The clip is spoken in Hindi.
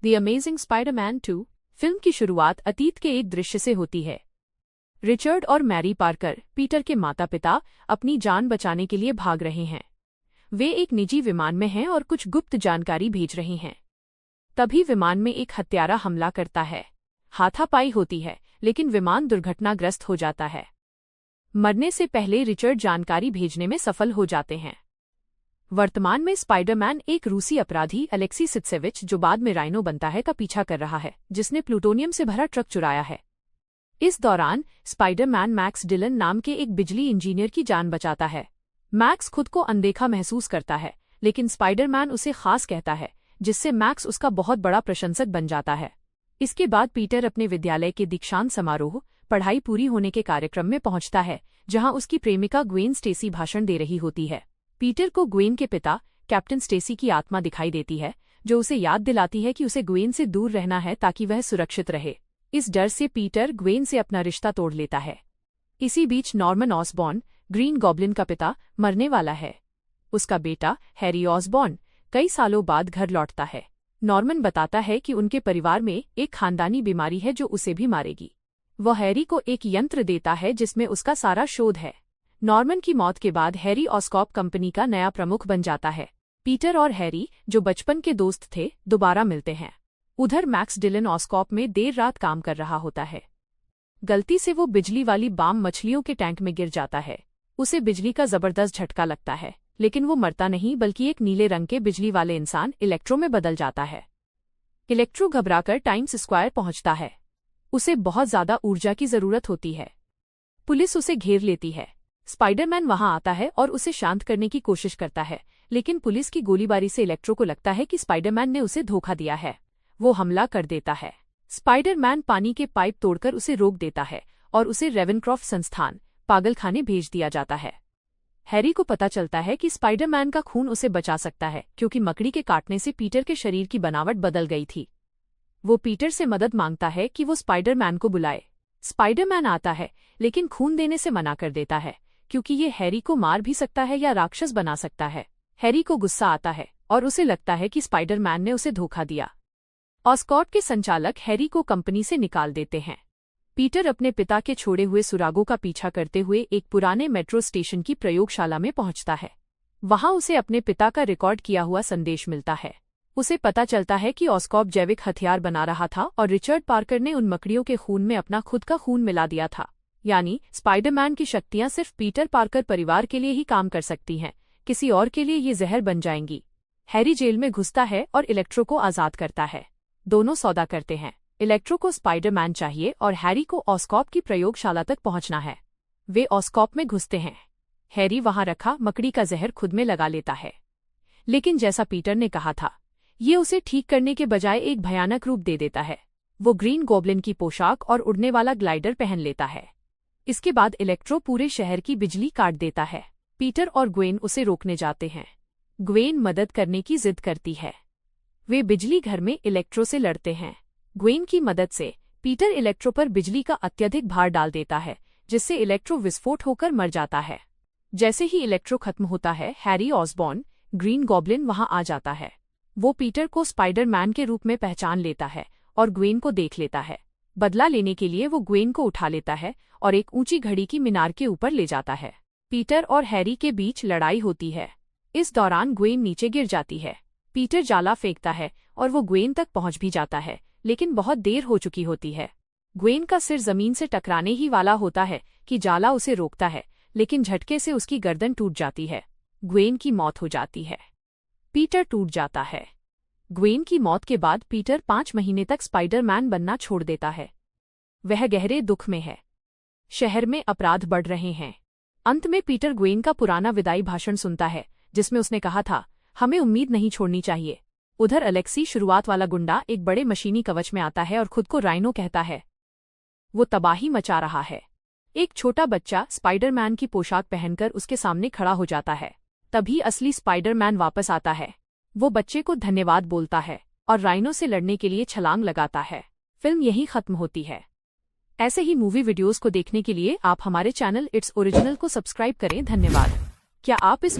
द अमेजिंग स्पाइडरमैन 2 फिल्म की शुरुआत अतीत के एक दृश्य से होती है। रिचर्ड और मैरी पार्कर, पीटर के माता पिता, अपनी जान बचाने के लिए भाग रहे हैं। वे एक निजी विमान में हैं और कुछ गुप्त जानकारी भेज रहे हैं। तभी विमान में एक हत्यारा हमला करता है। हाथापाई होती है, लेकिन विमान दुर्घटनाग्रस्त हो जाता है। मरने से पहले रिचर्ड जानकारी भेजने में सफल हो जाते हैं। वर्तमान में स्पाइडरमैन एक रूसी अपराधी अलेक्सी सित्सेविच, जो बाद में राइनो बनता है, का पीछा कर रहा है, जिसने प्लूटोनियम से भरा ट्रक चुराया है। इस दौरान स्पाइडरमैन मैक्स डिलन नाम के एक बिजली इंजीनियर की जान बचाता है। मैक्स खुद को अनदेखा महसूस करता है, लेकिन स्पाइडरमैन उसे खास कहता है, जिससे मैक्स उसका बहुत बड़ा प्रशंसक बन जाता है। इसके बाद पीटर अपने विद्यालय के दीक्षांत समारोह, पढ़ाई पूरी होने के कार्यक्रम में पहुंचता है, जहां उसकी प्रेमिका ग्वेन स्टेसी भाषण दे रही होती है। पीटर को ग्वेन के पिता कैप्टन स्टेसी की आत्मा दिखाई देती है, जो उसे याद दिलाती है कि उसे ग्वेन से दूर रहना है ताकि वह सुरक्षित रहे। इस डर से पीटर ग्वेन से अपना रिश्ता तोड़ लेता है। इसी बीच नॉर्मन ऑसबॉर्न, ग्रीन गॉब्लिन का पिता, मरने वाला है। उसका बेटा हैरी ऑसबॉर्न कई सालों बाद घर लौटता है। नॉर्मन बताता है कि उनके परिवार में एक खानदानी बीमारी है जो उसे भी मारेगी। वह हैरी को एक यंत्र देता है जिसमें उसका सारा शोध है। नॉर्मन की मौत के बाद हैरी ऑस्कॉप कंपनी का नया प्रमुख बन जाता है। पीटर और हैरी, जो बचपन के दोस्त थे, दोबारा मिलते हैं। उधर मैक्स डिलन ऑस्कॉप में देर रात काम कर रहा होता है। गलती से वो बिजली वाली बाम मछलियों के टैंक में गिर जाता है। उसे बिजली का जबरदस्त झटका लगता है, लेकिन वो मरता नहीं, बल्कि एक नीले रंग के बिजली वाले इंसान इलेक्ट्रो में बदल जाता है। इलेक्ट्रो घबराकर टाइम्स स्क्वायर पहुंचता है। उसे बहुत ज्यादा ऊर्जा की जरूरत होती है। पुलिस उसे घेर लेती है। स्पाइडरमैन वहां आता है और उसे शांत करने की कोशिश करता है, लेकिन पुलिस की गोलीबारी से इलेक्ट्रो को लगता है कि स्पाइडरमैन ने उसे धोखा दिया है। वो हमला कर देता है। स्पाइडरमैन पानी के पाइप तोड़कर उसे रोक देता है और उसे रेवेनक्रॉफ्ट संस्थान, पागलखाने भेज दिया जाता है। हैरी को पता चलता है कि स्पाइडरमैन का खून उसे बचा सकता है, क्योंकि मकड़ी के काटने से पीटर के शरीर की बनावट बदल गई थी। वो पीटर से मदद मांगता है कि वो स्पाइडरमैन को बुलाए। स्पाइडरमैन आता है, लेकिन खून देने से मना कर देता है, क्योंकि ये हैरी को मार भी सकता है या राक्षस बना सकता है। हैरी को गुस्सा आता है और उसे लगता है कि स्पाइडरमैन ने उसे धोखा दिया। ऑस्कॉट के संचालक हैरी को कंपनी से निकाल देते हैं। पीटर अपने पिता के छोड़े हुए सुरागों का पीछा करते हुए एक पुराने मेट्रो स्टेशन की प्रयोगशाला में पहुंचता है। वहां उसे अपने पिता का रिकॉर्ड किया हुआ संदेश मिलता है। उसे पता चलता है कि ऑस्कॉप जैविक हथियार बना रहा था और रिचर्ड पार्कर ने उन मकड़ियों के खून में अपना खुद का खून मिला दिया था। यानी स्पाइडरमैन की शक्तियां सिर्फ पीटर पार्कर परिवार के लिए ही काम कर सकती हैं, किसी और के लिए ये जहर बन जाएंगी। हैरी जेल में घुसता है और इलेक्ट्रो को आजाद करता है। दोनों सौदा करते हैं। इलेक्ट्रो को स्पाइडरमैन चाहिए और हैरी को ऑस्कॉप की प्रयोगशाला तक पहुंचना है। वे ऑस्कॉप में घुसते हैं। हैरी वहां रखा मकड़ी का जहर खुद में लगा लेता है, लेकिन जैसा पीटर ने कहा था, ये उसे ठीक करने के बजाय एक भयानक रूप दे देता है। वो ग्रीन गॉब्लिन की पोशाक और उड़ने वाला ग्लाइडर पहन लेता है। इसके बाद इलेक्ट्रो पूरे शहर की बिजली काट देता है। पीटर और ग्वेन उसे रोकने जाते हैं। ग्वेन मदद करने की जिद करती है। वे बिजली घर में इलेक्ट्रो से लड़ते हैं। ग्वेन की मदद से पीटर इलेक्ट्रो पर बिजली का अत्यधिक भार डाल देता है, जिससे इलेक्ट्रो विस्फोट होकर मर जाता है। जैसे ही इलेक्ट्रो खत्म होता है, हैरी ऑसबॉर्न, ग्रीन गॉब्लिन वहां आ जाता है। वो पीटर को स्पाइडरमैन के रूप में पहचान लेता है और ग्वेन को देख लेता है। बदला लेने के लिए वो ग्वेन को उठा लेता है और एक ऊंची घड़ी की मीनार के ऊपर ले जाता है। पीटर और हैरी के बीच लड़ाई होती है। इस दौरान ग्वेन नीचे गिर जाती है। पीटर जाला फेंकता है और वो ग्वेन तक पहुंच भी जाता है, लेकिन बहुत देर हो चुकी होती है। ग्वेन का सिर जमीन से टकराने ही वाला होता है कि जाला उसे रोकता है, लेकिन झटके से उसकी गर्दन टूट जाती है। ग्वेन की मौत हो जाती है। पीटर टूट जाता है। ग्वेन की मौत के बाद पीटर 5 महीने तक स्पाइडरमैन बनना छोड़ देता है। वह गहरे दुख में है। शहर में अपराध बढ़ रहे हैं। अंत में पीटर ग्वेन का पुराना विदाई भाषण सुनता है, जिसमें उसने कहा था, हमें उम्मीद नहीं छोड़नी चाहिए। उधर अलेक्सी, शुरुआत वाला गुंडा, एक बड़े मशीनी कवच में आता है और खुद को राइनो कहता है। वो तबाही मचा रहा है। एक छोटा बच्चा स्पाइडरमैन की पोशाक पहनकर उसके सामने खड़ा हो जाता है। तभी असली स्पाइडरमैन वापस आता है। वो बच्चे को धन्यवाद बोलता है और राइनो से लड़ने के लिए छलांग लगाता है। फिल्म यहीं खत्म होती है। ऐसे ही मूवी वीडियोस को देखने के लिए आप हमारे चैनल इट्स ओरिजिनल को सब्सक्राइब करें। धन्यवाद। क्या आप इस